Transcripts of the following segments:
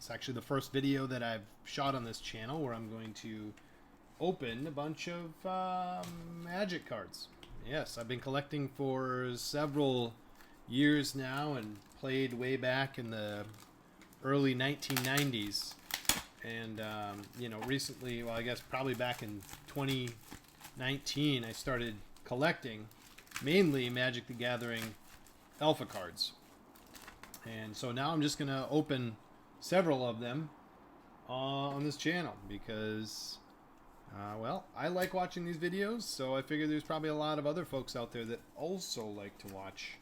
It's actually the first video that I've shot on this channel where I'm going to open a bunch of Magic cards. Yes, I've been collecting for several years now and played way back in the early 1990s. And, you know, recently, well, I guess probably back in 2019, I started collecting mainly Magic the Gathering Alpha cards. And so now I'm just going to open several of them on this channel because, well, I like watching these videos, so I figure there's probably a lot of other folks out there that also like to watch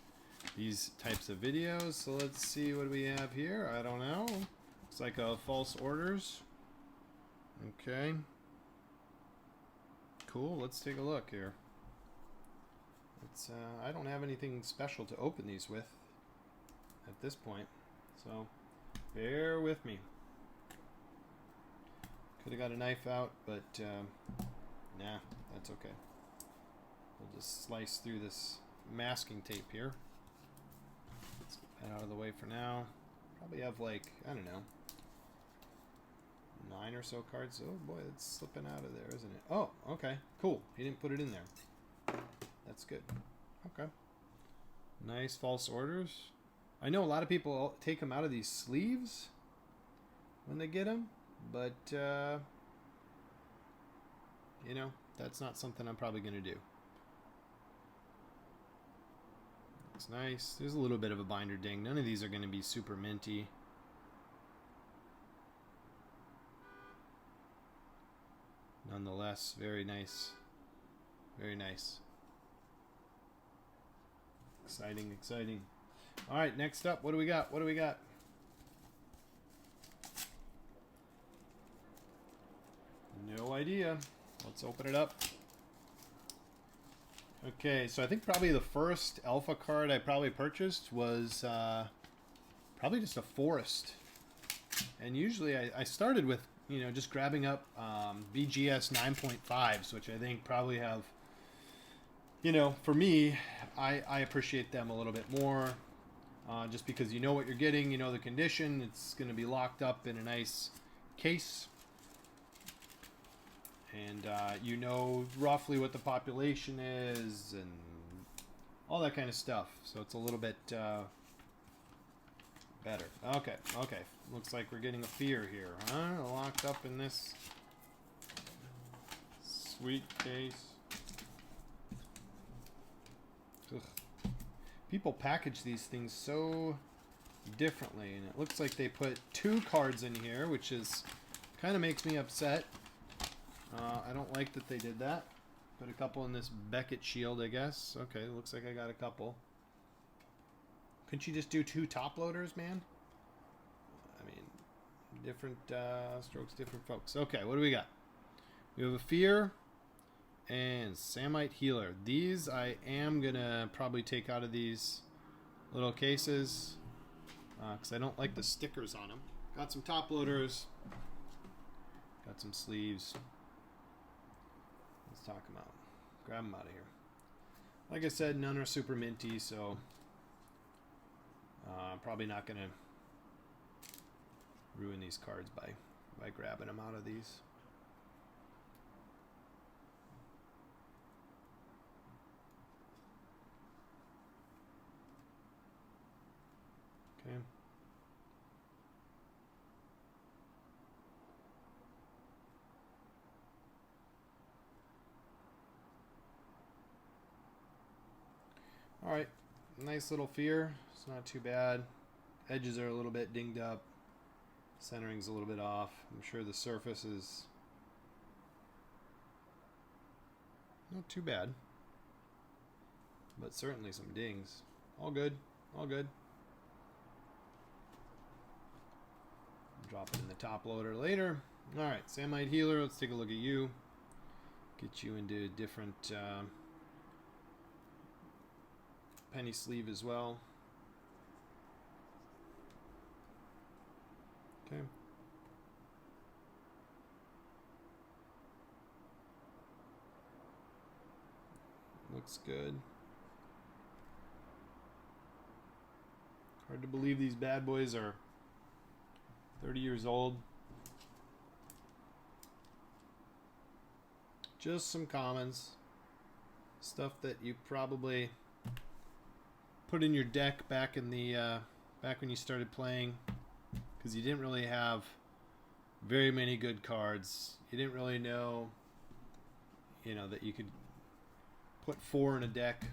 these types of videos. So let's see what we have here. I don't know. Looks like a false orders. Okay. Cool. Let's take a look here. It's I don't have anything special to open these with at this point, so bear with me. Could have got a knife out, but nah, that's okay. We'll just slice through this masking tape here. Let's get that out of the way for now. Probably have like, I don't know, 9 or so cards. Oh boy, it's slipping out of there, isn't it? Oh, okay, cool. He didn't put it in there. That's good. Okay. Nice false orders. I know a lot of people take them out of these sleeves when they get them, but, you know, that's not something I'm probably going to do. Looks nice. There's a little bit of a binder ding. None of these are going to be super minty. Nonetheless, very nice. Very nice. Exciting, exciting. All right, next up, what do we got? What do we got? No idea. Let's open it up. Okay, so I think probably the first alpha card I probably purchased was probably just a forest. And usually I started with, you know, just grabbing up VGS 9.5s, which I think probably have, you know, for me, I appreciate them a little bit more. Just because you know what you're getting, you know the condition, it's going to be locked up in a nice case. And you know roughly what the population is and all that kind of stuff. So it's a little bit better. Okay, okay. Looks like we're getting a fear here, huh? Locked up in this sweet case. Ugh. People package these things so differently, and it looks like they put 2 cards in here, which is kind of makes me upset. I don't like that they did that. Put a couple in this Beckett shield, I guess. Okay, looks like I got a couple. Couldn't you just do 2 top loaders, man? I mean, different strokes, different folks. Okay, what do we got? We have a Fear and Samite Healer. These I am gonna probably take out of these little cases because I don't like the stickers on them. Got some top loaders. Got some sleeves. Let's talk them out. Grab them out of here. Like I said, none are super minty, so I'm probably not gonna ruin these cards by grabbing them out of these. Okay. All right, nice little Fear. It's not too bad. Edges are a little bit dinged up. Centering's a little bit off. I'm sure the surface is not too bad, but certainly some dings. All good, all good. Drop it in the top loader later. All right, Samite Healer. Let's take a look at you. Get you into a different penny sleeve as well. Okay. Looks good. Hard to believe these bad boys are 30 years old. Just some commons. Stuff that you probably put in your deck back in the back when you started playing, because you didn't really have very many good cards. You didn't really know, you know, that you could put 4 in a deck,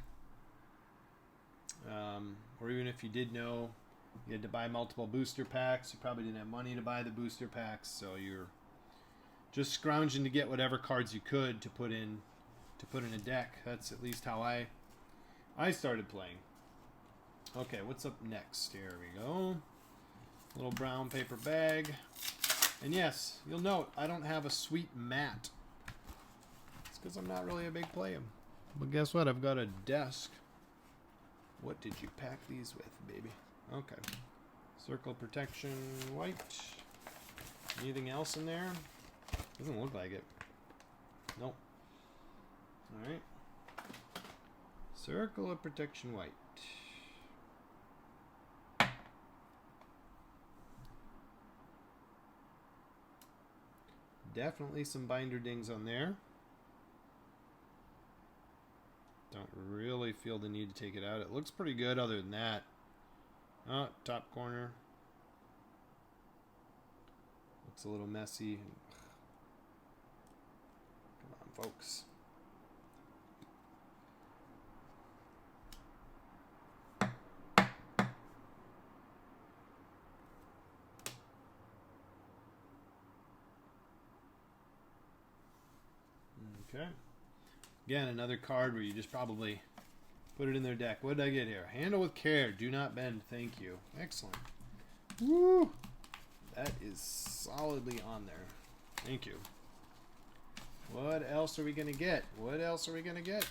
or even if you did know, you had to buy multiple booster packs. You probably didn't have money to buy the booster packs, so you're just scrounging to get whatever cards you could to put in a deck. That's at least how I started playing. Okay, what's up next? Here we go. Little brown paper bag. And yes, you'll note I don't have a sweet mat. It's because I'm not really a big player. But guess what? I've got a desk. What did you pack these with, baby? Okay. Circle protection, white. Anything else in there? Doesn't look like it. Nope. Alright. Circle of protection, white. Definitely some binder dings on there. Don't really feel the need to take it out. It looks pretty good other than that. Oh, top corner. Looks a little messy. Come on, folks. Okay. Again, another card where you just probably put it in their deck. What did I get here? Handle with care. Do not bend. Thank you. Excellent. Woo! That is solidly on there. Thank you. What else are we going to get? What else are we going to get?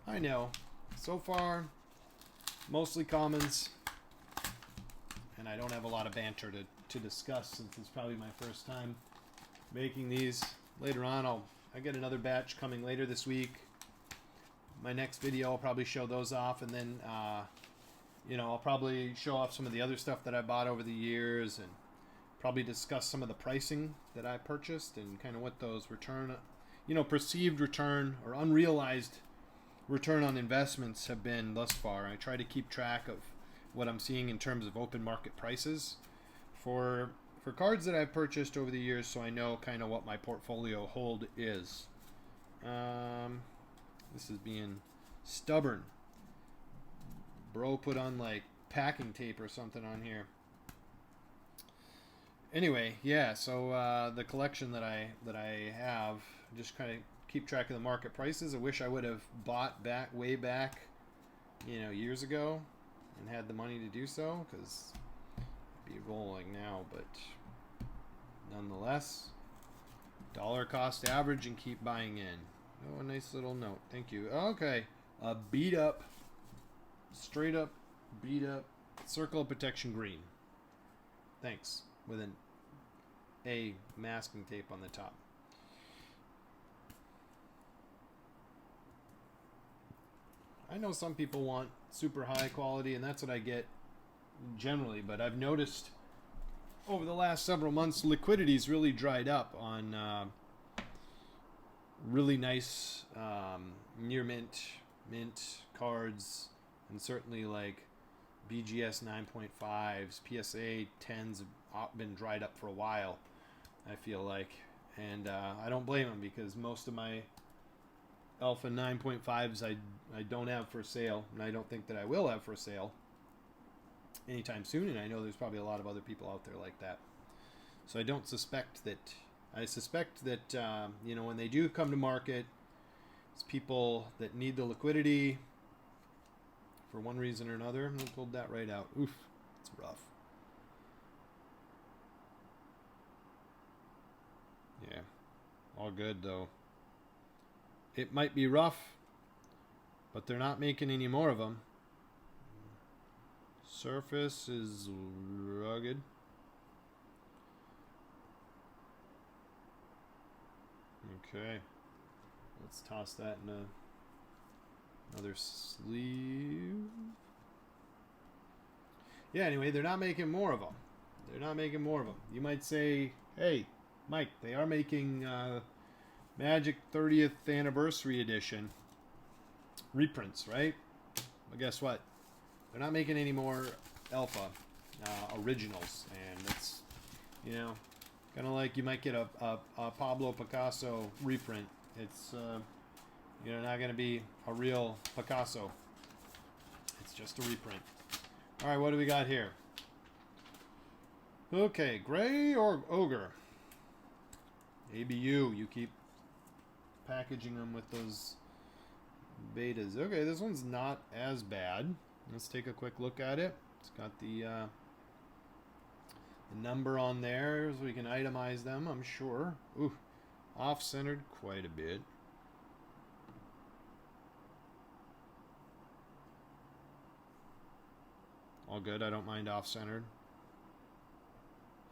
I know. So far, mostly commons. And I don't have a lot of banter to discuss since it's probably my first time making these. Later on, I get another batch coming later this week. My next video, I'll probably show those off, and then, you know, I'll probably show off some of the other stuff that I bought over the years, and probably discuss some of the pricing that I purchased and kind of what those return, you know, perceived return or unrealized return on investments have been thus far. I try to keep track of what I'm seeing in terms of open market prices for cards that I've purchased over the years, so I know kind of what my portfolio hold is. This is being stubborn. Bro put on like packing tape or something on here. Anyway, yeah, so the collection that I have, just kind of keep track of the market prices. I wish I would have bought way back, you know, years ago and had the money to do so, because I'd be rolling now, but nonetheless, dollar cost average and keep buying in. Oh, a nice little note. Thank you. Okay. A beat up, straight up, beat up, circle of protection green. Thanks. With an A masking tape on the top. I know some people want super high quality, and that's what I get generally, but I've noticed over the last several months, liquidity's really dried up on really nice near mint cards, and certainly like BGS 9.5s, PSA 10s have been dried up for a while, I feel like. And I don't blame them, because most of my Alpha 9.5s I don't have for sale, and I don't think that I will have for sale anytime soon, and I know there's probably a lot of other people out there like that. So I suspect that you know, when they do come to market, it's people that need the liquidity for one reason or another. I pulled that right out. Oof, it's rough. Yeah, all good though. It might be rough, but they're not making any more of them. Surface is rugged. Okay, let's toss that in another sleeve. Yeah, anyway, they're not making more of them. They're not making more of them. You might say, hey, Mike, they are making Magic 30th Anniversary Edition reprints, right? But guess what? They're not making any more alpha originals, and it's, you know, kind of like you might get a Pablo Picasso reprint. It's you know, not going to be a real Picasso. It's just a reprint. All right, what do we got here? Okay, Gray or Ogre? ABU, you keep packaging them with those betas. Okay, this one's not as bad. Let's take a quick look at it. It's got the number on there so we can itemize them, I'm sure. Ooh, off-centered quite a bit. All good, I don't mind off-centered.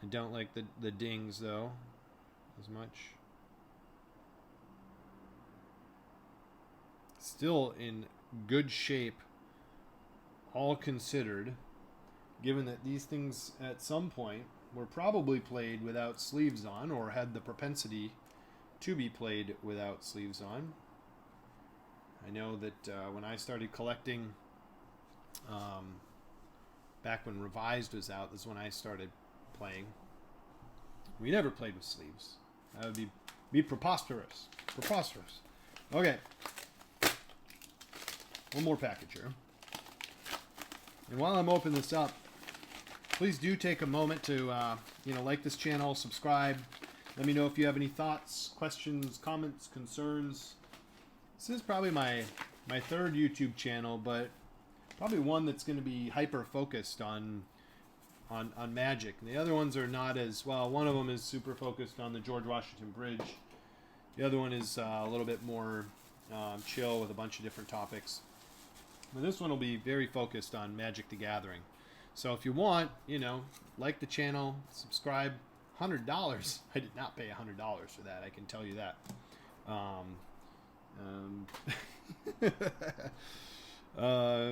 I don't like the dings, though, as much. Still in good shape, all considered, given that these things at some point were probably played without sleeves on, or had the propensity to be played without sleeves on. I know that when I started collecting, back when Revised was out, this is when I started playing. We never played with sleeves. That would be preposterous. Preposterous. Okay. One more package here. And while I'm opening this up, please do take a moment to like this channel, subscribe. Let me know if you have any thoughts, questions, comments, concerns. This is probably my third YouTube channel, but probably one that's going to be hyper focused on Magic. And the other ones are not as well. One of them is super focused on the George Washington Bridge. The other one is a little bit more chill with a bunch of different topics. But this one will be very focused on Magic the Gathering. So if you want, like the channel, subscribe. $100. I did not pay $100 for that. I can tell you that.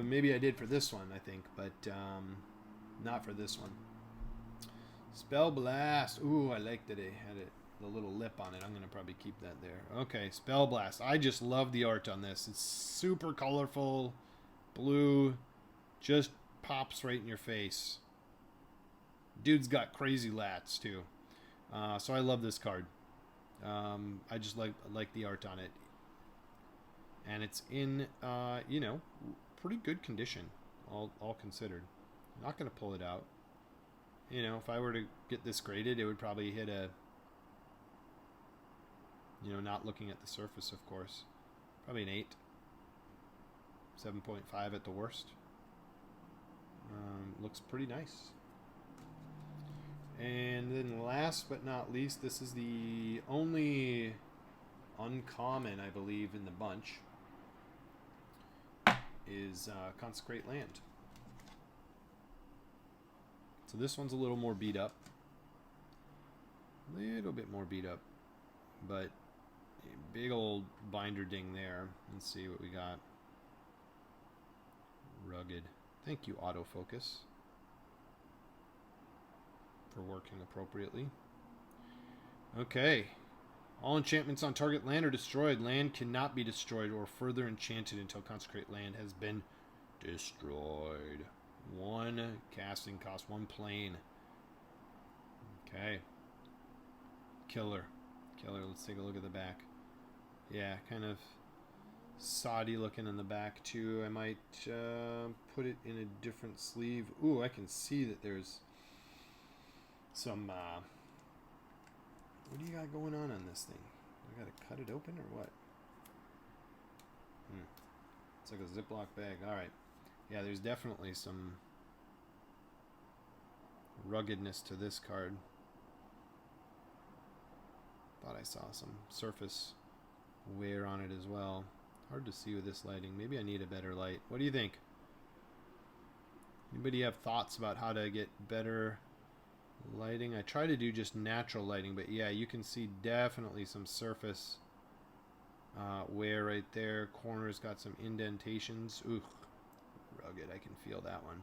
Maybe I did for this one, I think, but not for this one. Spell Blast. Ooh, I like that it had the little lip on it. I'm going to probably keep that there. Okay, Spell Blast. I just love the art on this. It's super colorful. Blue. Just pops right in your face. Dude's got crazy lats, too. So I love this card. I just like the art on it. And it's in, pretty good condition, all considered. I'm not going to pull it out. If I were to get this graded, it would probably hit a, not looking at the surface, of course. Probably an 8. 7.5 at the worst. Looks pretty nice. And then last but not least, this is the only uncommon, I believe, in the bunch, is Consecrate Land. So this one's a little more beat up. A little bit more beat up. But big old binder ding there. Let's see what we got. Rugged. Thank you, autofocus, for working appropriately. Okay. All enchantments on target land are destroyed. Land cannot be destroyed or further enchanted until Consecrate Land has been destroyed. 1 casting cost, 1 plane. Okay. Killer. Let's take a look at the back. Yeah, kind of soddy looking in the back too. I might put it in a different sleeve. Ooh, I can see that there's some what do you got going on this thing? I gotta cut it open or what? It's like a Ziploc bag. Alright. Yeah, there's definitely some ruggedness to this card. Thought I saw some surface wear on it as well. Hard to see with this lighting. Maybe I need a better light. What do you think? Anybody have thoughts about how to get better lighting? I try to do just natural lighting, but yeah, you can see definitely some surface wear right there. Corners got some indentations. Ooh, rugged. I can feel that one.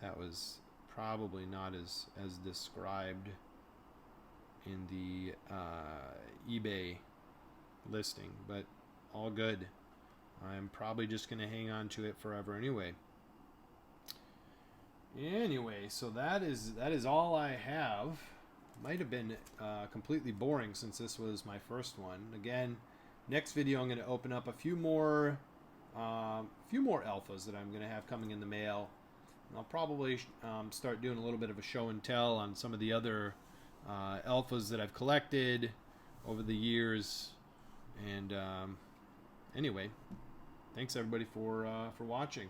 That was probably not as described in the eBay listing, but all good. I'm probably just going to hang on to it forever anyway. Anyway, so that is all I have. Might have been completely boring since this was my first one. Again, next video I'm going to open up a few more alphas that I'm going to have coming in the mail. And I'll probably start doing a little bit of a show and tell on some of the other alphas that I've collected over the years. And anyway, thanks everybody for watching.